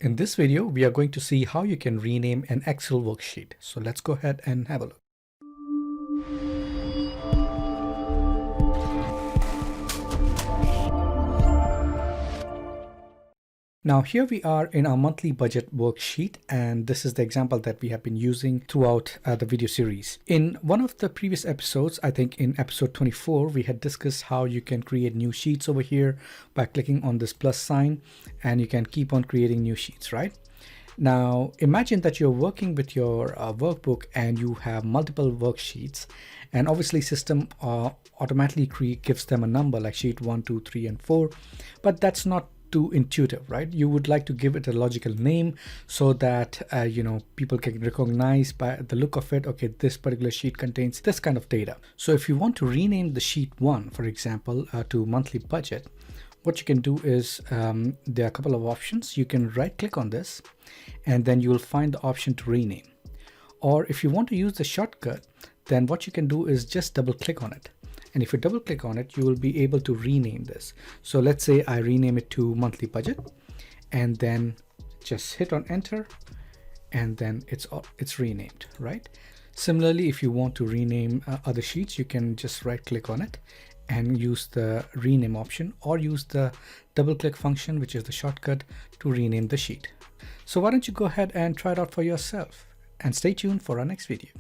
In this video, we are going to see how you can rename an Excel worksheet. So let's go ahead and have a look. Now here we are in our monthly budget worksheet, and this is the example that we have been using throughout the video series. In one of the previous episodes, I think in episode 24, we had discussed how you can create new sheets over here by clicking on this plus sign, and you can keep on creating new sheets, right? Now imagine that you're working with your workbook and you have multiple worksheets, and obviously system automatically gives them a number like sheet 1, 2, 3, and 4, but that's not too intuitive, right? You would like to give it a logical name so that people can recognize by the look of it, okay, this particular sheet contains this kind of data. So if you want to rename the sheet 1, for example, to monthly budget, what you can do is there are a couple of options. You can right click on this and then you will find the option to rename. Or if you want to use the shortcut, then what you can do is just double click on it. And if you double click on it, you will be able to rename this. So let's say I rename it to monthly budget, and then just hit on enter, and then it's renamed, right? Similarly, if you want to rename other sheets, you can just right click on it and use the rename option, or use the double click function, which is the shortcut, to rename the sheet. So why don't you go ahead and try it out for yourself, and stay tuned for our next video.